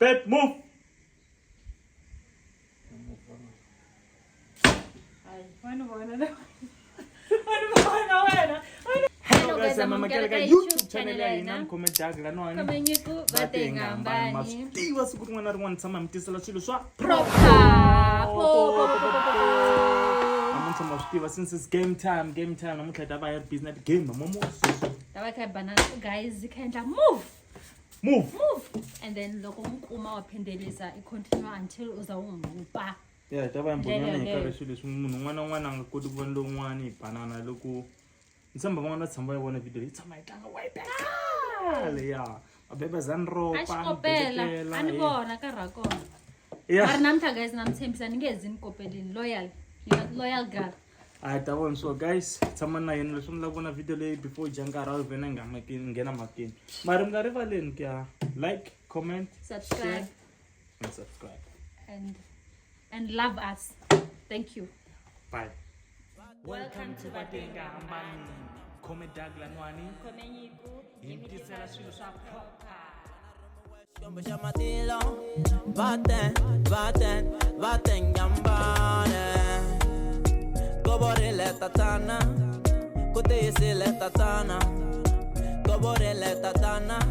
Babe, move. Hello guys, amamukela ka YouTube channel ya hina Mkhome Doug laniwani va tingambani ma swi tiva siku rin'wana na rin'wana tshama mi tisela swilo swa namuntlha ma swi tiva since it's game time namuntlha hi ta va hi ri busy na ti-game mamomosi guys khendla move move and then loko nkuma waphendelisa i-continue until uza unghupa ya hi ta va hi mbonana hi karhi swilo leswi munhu un'wana na un'wana a nga koti ku vona lowun'wana hi banana loko ntshamba van'wana tshamba yi vona video leyi tshama yi tlanga wayibekale ya mabebazani ropa axikopela a ni vona ka ra kona mari namuntlha guys na mi tshembisa ni nge zi ni kopelini loyal girl a ta vona so guys tshama na yena leswi mi la vona video leyi before jankarhi a vhena nghena makini mari mi nga rivaleni ku ya like comment subscribe and subscribe and love us. Thank you. Bye. Welcome to Vatingambani. Mkhome Doug laniwani hi mi tisela swilo swa proper. Vatengambani. Goborele tatana, kutesele tatana. Goborele tatana,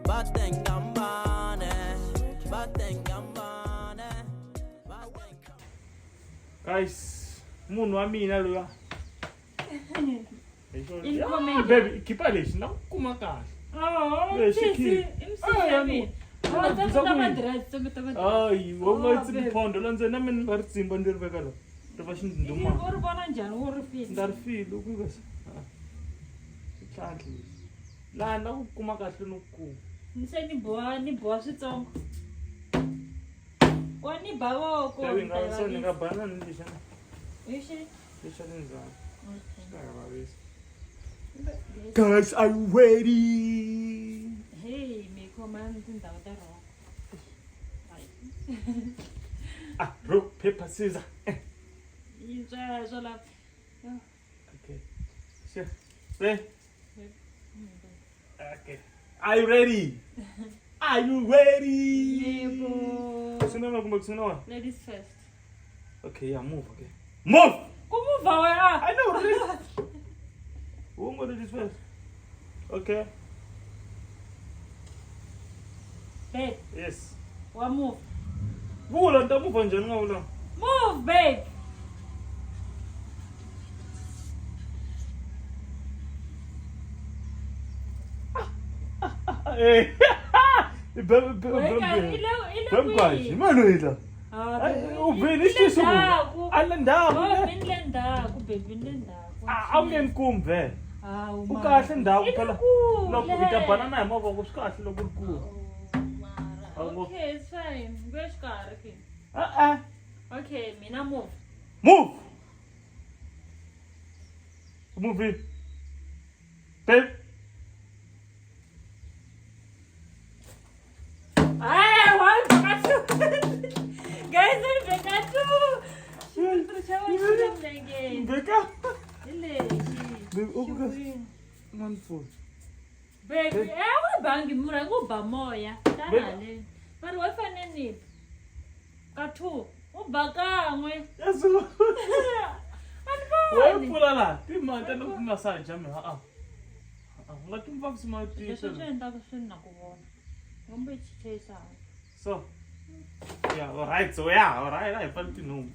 Vatengambani. Guys, munhu wa mina loya. Baby, kipa lexi na kuma kahle. Ai, wo nga tsi phondo la ndzena mina nga ri tsimba ndzi ri veka la. Ri va xindumana. U ri vona njhani u ri file? Nga ri file ku nga tlhandli. La na ku kuma kahle no ku. Ni se ni boha switsongo. Wa ni bavoko. Baby nga so ni nga bana ni lexana. Ishi. Lexana njhani? Guys, are you ready? Hey, me command tindhawu ta roho. Rock, paper, scissors. Yintswa la. Okay. Sure. Ready? Okay. Are you ready? Are you ready? Yebo. Sinema kumbe kusinawa? Ladies first. Okay, yeah, move, okay. Move! Kumuva wena. I know, really. Who am I ladies first? Okay. Babe, Yes. wa move. Vula nta move njani nga vula? Move, babe. Eh. Ile Bemkwaji, mano ila. Uveni xixo ku. Ala ndawu. Vinle ndaku, babe, vinle ndaku. Awungeni kumve. Hawu. Ku kahle ndawu phela. Ilokulu, Loko le. hi ta banana hi mavoko swi kahle loko ri kulu. Okay, it's fine. Ngexikarhi ke. Okay, mina move. Move! Move in. Babe. Ay, why bakatu? Guys, I'm bakatu. Beka. Ile. Babe, okay. Man food. Baby, bangi mura kuba moya. Tanale. Mari wa faneni. Kathu, ubakangwe. Yes. Wewe pula la. Timata no massage me. Nga tumva kusima ti. Leswi swi endlaka swi na ku vona. Ngombe chichesa. So. Yeah, all right. I felt you know.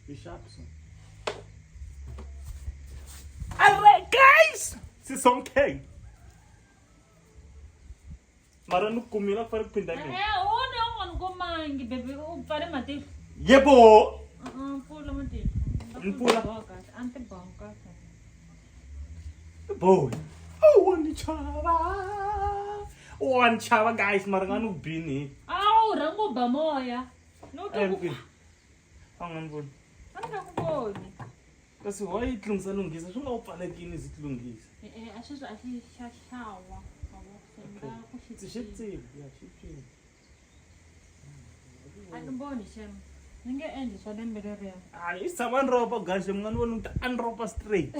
Be sharp so. All right, guys. It's okay. Mara no kumila fare pinda ke. Ona ungon komangi baby, u pfale matihlo. Yebo. Pfula matihlo. Mpfula. Ante bonka. Boy. Oh, one chava guys, mara nganu bini. Awu, rango ba moya. No to. Empty. Angan bon. Anga kuboni. Kasi why itlungisa lungisa? Swi nga u pfalekini izitlungisa. Ashisho ashishashawa. Tshitsile, ya tshitsile. Akuboni shem. Ninge endi swa lembe leriya. Hayi, isitshama ropa guys, mina ni vona ukuthi anropa straight.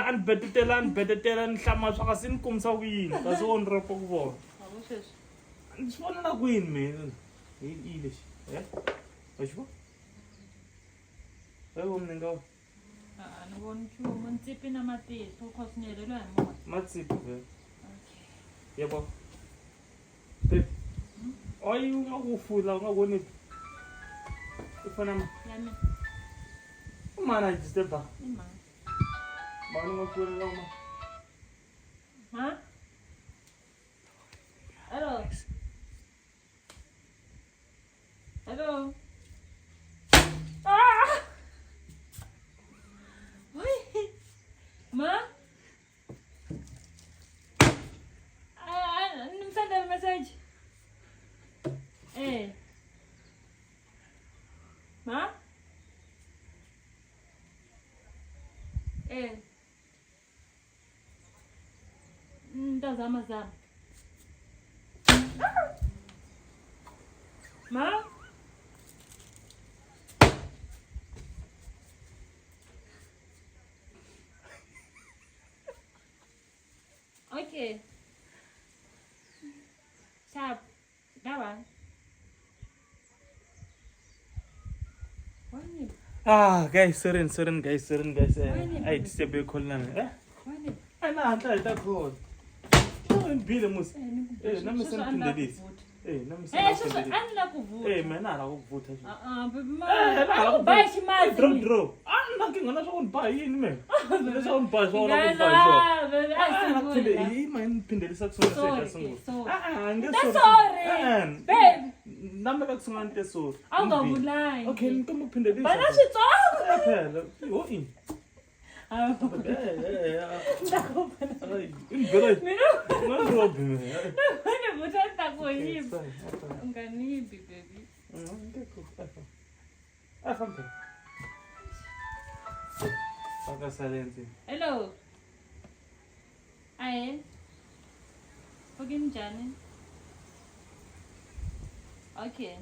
Anbedetela ni hlama swa ka se ni kumisa kuyini kasi wo ni ropa ku vona. Ndisibonela kwini mina? Yile shi. Washo? Mna ngawo. Ni vona nchumu ntsipi na matihlo cause ni heleriwa hi moya. Matsipi vele. Okay. Yebo. Babe. Oyi ungakufula ungaboni. Ufana ma. Yami. Umana disturba. Imama. Bani ngafula la ma. Ha? Hello. Hello. Ah! Oi. Ma? Nimsendele message. Ma? Ntazama zama. Ma? Okay. Sharp. Dawa. Wani? Guys, Seren guys. Wani? Ay, disturb your call na. Wani? Ana hanta ita call. Ngibile musi. Nami sengiphinda lezi. Nami Shushu, sengiphinda. anila kuvuta. Mina ala ukuvutha nje. Baby ma. Buy shimazi. Draw. Nankinga nasho unibha yini mina? Nasho unibha so Guys, unibha so. baby, Ngikuphinde I yima ngiphindelisa kusona Sorry, sesha sorry. ngeke Sorry. Babe. nami kakusungana into so. Awungabulali. Okay, ngicela ukuphindelisa. Bana switsongo. Phela. Yini? Hayi. Ingibela. Mina Ngirobhi mina. Wena buthanda koyibi. Unganibi baby. Ngekho. Ahambe. Akasalenze. Hello. Aye. Njani? Okay.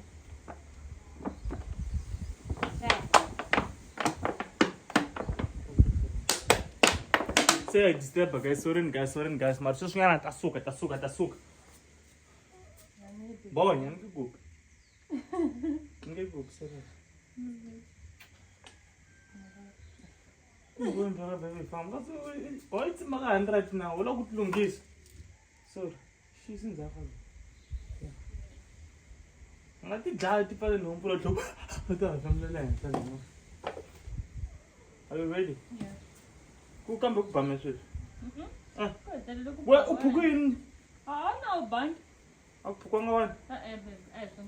Say disturb guys, sorry guys. Mas susungana tasuka. Boy, ngikugup. Ngikugup serious. Ngibona baby fam. What's my 100 now? Wala kutlungisa. Sorry. She's in Zafar. Ngathi dla tipale nompulo lo. Are you ready? Yeah. Kukambe kubhame swethu. Where uphukini? No band. Akuphukanga wani?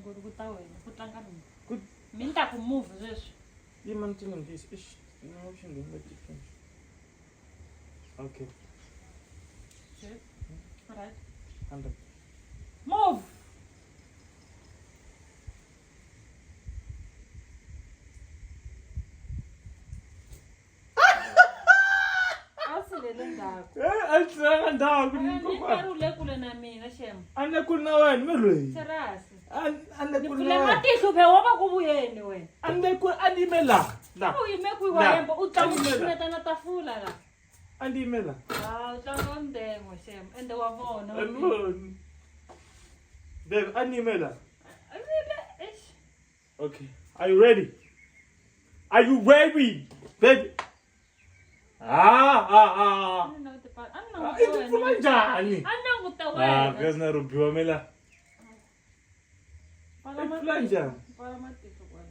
Ngori kuta wena, kutlanga mina. Good. Mina ta ku move sweswi. Yima ntinga ndisi. Ish, no option ngembe different. Okay. Shit. Alright. 100. Move. Asilele ndako. Atlanga ndawo Ni kunikopa. karule kule na mina shem. Ane kuna wena melwe. Serasi. Ane Ni kuna pfule wena. matihlo phe woba kubuyeni wena. Ane ku animela. La. Uyime kuyiwayembo utlanga na tafula la. Animela. Utlanga mdengo shem. Ende wabona. Alone. Babe, animela. Ish. Okay. Are you ready? Are you ready? Baby. Ipfula njani? Guys narubiwa mela. Ipfula njani?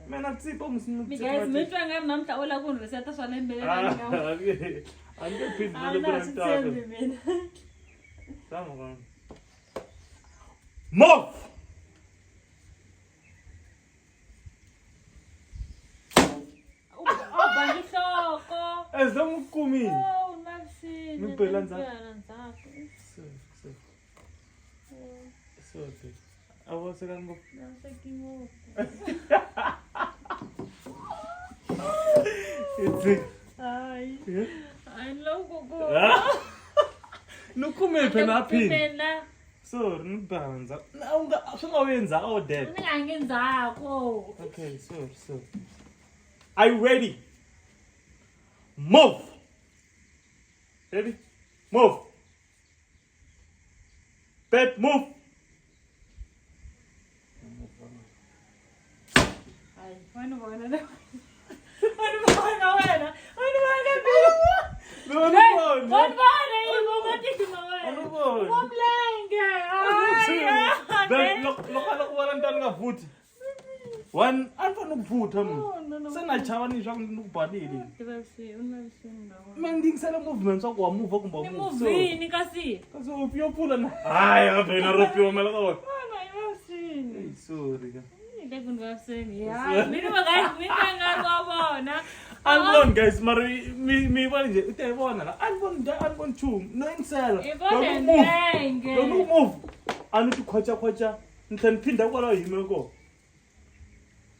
Mina tsipa musinu tsipa. Guys, mitwa ngam namhla ola ku reset swale mbele ngawo. Ande pizza le Mina. brand. Tama kan. Move. Bangihloko. Ezamukumi. Nakusini. Ngibhela nzaphi? So. Awase kanbo. Nasekingo. It's Hayi. Hayi lokho ko. Nukume phela phi? Mina So, nibanza. Ungawenza all that. ngingangenzako. Okay, so. Are you ready? Move. Ready? Move. Babe, move. Hayi, wena bona la. Wena bona wena. Wena bona mina. Wena bona yebo ngathi wena. Umlenge. Hayi. Lokho wala ntana ngavuthi. One alifana ukuvutha mina. Senachawanisha ngikubhalile. Mina ngingisela movements wakho wamuva kumba umuva. Movini kasi. Kasi uyophula na. Hayi ngavena ropiwa mala kawa. Ayosini. Sorry ka. Ngakungwaseni. Ya, mina ngayibona ngabona. Albon guys, mari mi bani nje utayibona la. Albon two. No insela. Don't move. Anithi khwacha. Ngihlaniphinde kwala yimeko.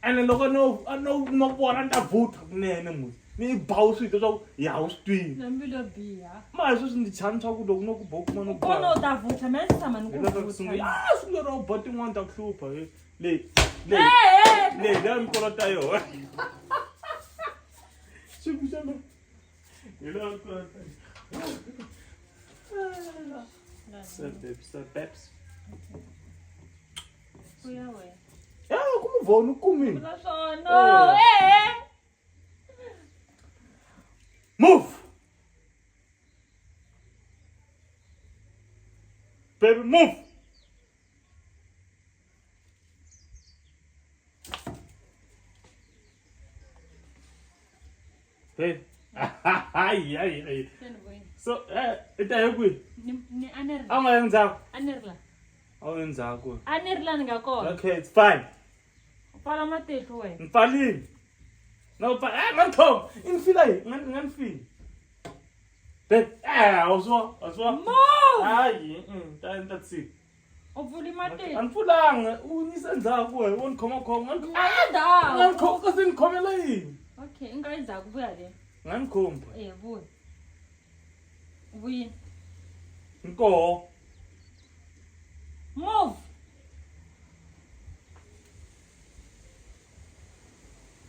And loko no vona ndavutha kunene musi ni bawu swito swa ya u switwini Nambilo biya. ma sweswi ndzi chanisa ku loko no ku boku ma no ku Kono utavutha mina tshama ni ku vutha. Sungula ro bot in'wana ta ku hlupha le la mi kolota yona xikuxana hi la kolota Peps Kuya we. ya como vona comigo No, move baby move hey ai so ita yekwi ni anerla. anga yenzako Anerla. awenzako Anerla ngakona. okay it's fine Pala matehlo wena. Mpalini. No pa manthong. Infila yi, nganifila. Awuzwa. Mo! Hayi, that's it. Uvula matehlo. Anifulanga, unisenzaku wena, wonikhoma. Ayanda. Nganikhoma kasi nikhomela yini? Okay, ingayenza kubuya le. Nganikhomba. Buya. Buya. Nko. Move.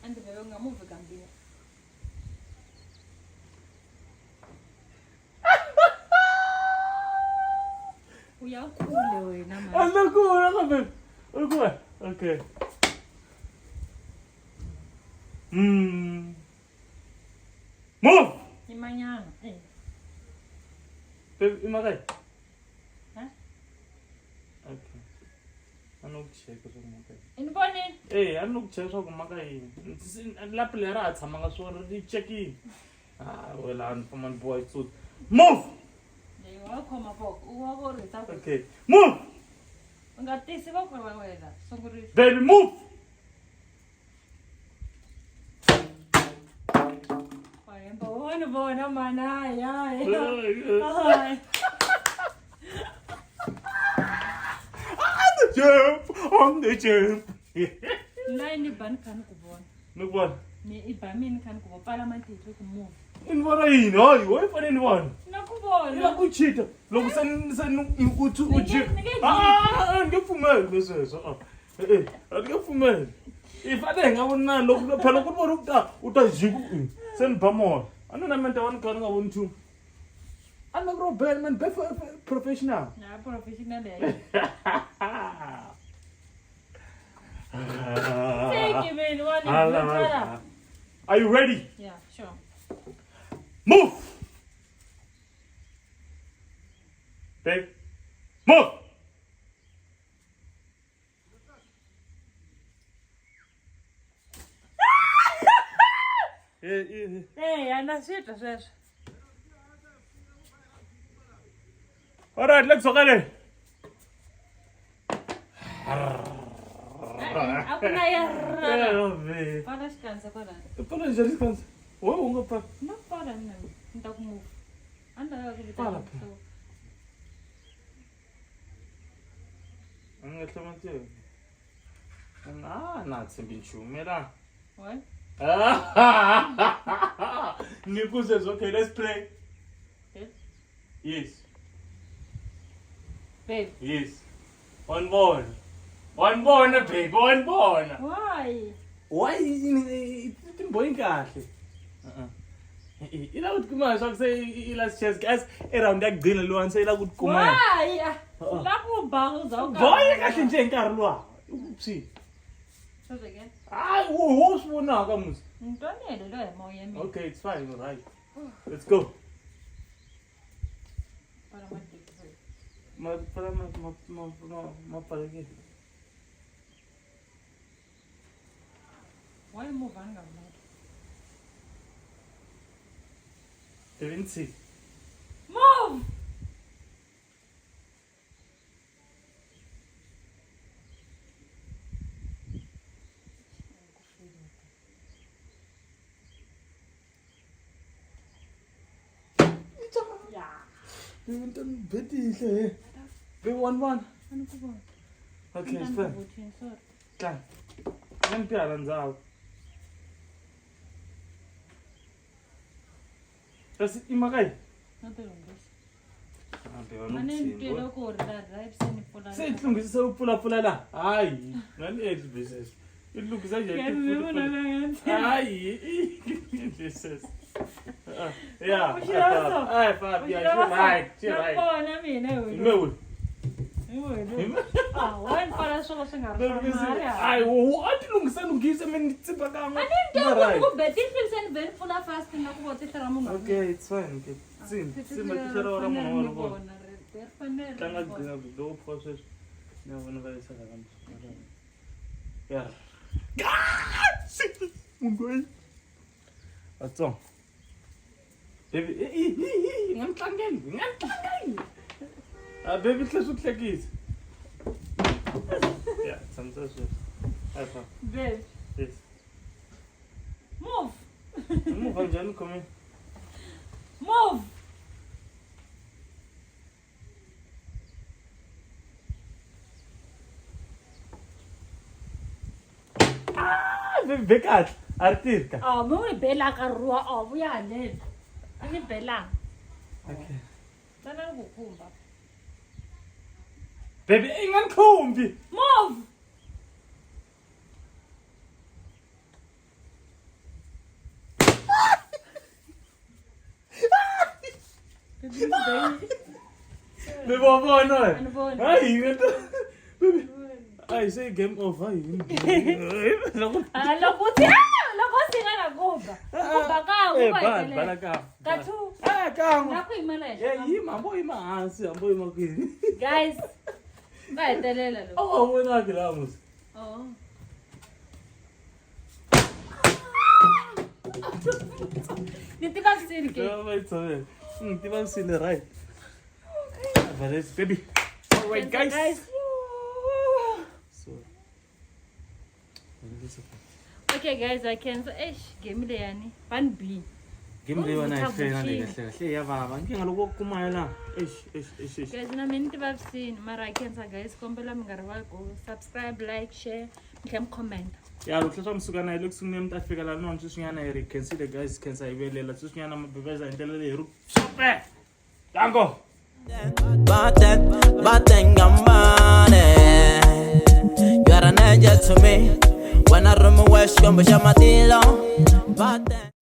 Ande bebe ngamove kambia. Uyakhule wena manje. Alakula kabe. Ukuwa. Okay. Move. Imanyana. Baby, imakai. Ha? Okay. Anokucheka sokumakai. Inibone? Anokucheka sokumakai. Lapho le ra tshama nga swona ri checking. Wela anifamani boy so. Move. Wakhoma boko. Uwaborisa. Okay. Move. Ungatisi boko wena. Songurisa. Baby, move. Bona mana ya. On the jump. Nai ni ban kan kubona. Nukubona. Ni ibamini kan kubona parliament ku move. Inibona yini? Hayi, wayifana inibona. Nakubona. Iyakuchita. Lokho uthu uji. Ngifumele leseso. Ngifumele. Ifade ngabona lokho phela kubona ukuthi utajiku. Senibhamona. Anona mente wani kan ngabona two. Anakro man be professional. Na professional le. Take him in one. Are you ready? Yeah, sure. Move! Babe, move! Hey, anasita sasa. Alright, let's go. Hakuna ya. Para sikanza para. Para já descansa. Wewe ungapa. No para nina. Nitakumove. Anda Para. kubita. Angathomanthe. Nathi ngichumela. What? Nikuze okay, let's play. Yes. Babe. Yes. One more, babe. One more. Why? Why? It's boring kahle. Ila ukuthi kuma so say last chance guys around yakugcina lo wanse ila ukuthi kuma. Why? Lapho ba uzawuka. Boy kahle nje enkarhi lwa. Upsi. Who sibonaka musi? Okay, it's fine, all right. Let's go. Why move on? 70. Move! Be 1-1. Okay, it's fine. Done. Ngempela nzawo. Bese imakai. Seyilungise uphula la. Hayi, ngani edli business. Ilungisa nje. Hayi, business. Yeah. Hey, Fab, yeah, you're right. You're right. No. Ay, what lungisa mina ngitsimba kanga. Okay, it's fine. Tsimba tshara ora mona ora. Tanga gcina do process. Na wena ba isa ka manje. Yeah. Mungoyi. Atso. Baby, ngamhlangeni. Baby, hlase ukuhlekisa. Yeah, sometimes. Hi, Papa. Babe. Yes. Move. Move kanjani come in. Move. Baby, bekat. Artirka. Mo bela ka ruwa buya le. Ani bela. Okay. Sana ukukhumba. Baby, ingankhumbi. Move. Bebona. Anibona. Hayi, ngento. Baby. Ay, say game over. Lokuthi nganakuba. Kuba ka Bala ka. Kathu. Ka. Nakho imali. Yima, mboyima hansi, mboyima kwini. Guys. Bayetelela lo. Oh, wena ke la musi. Oh. Nitiva kusini ke. Yeah, it's okay. Tiba sile right. But baby. All right, guys. So. Okay, guys, I can say, game le yani. Pan B. Game le wana ifena le kahle ya baba. Nginga lokukumaya la. Guys, na mini tiba kusini. Mara I can say, guys, kombela mngari wako subscribe, like, share, and comment. Ya lo tlhotsa msukana ile kusungene mtafika la nona tsusunyana iri consider guys can say ibelela tsusunyana mabebeza indlela le ru. Super. Dango. Batten gambane. You are an angel to me. When I run my west, come to Shamatilo. Batten.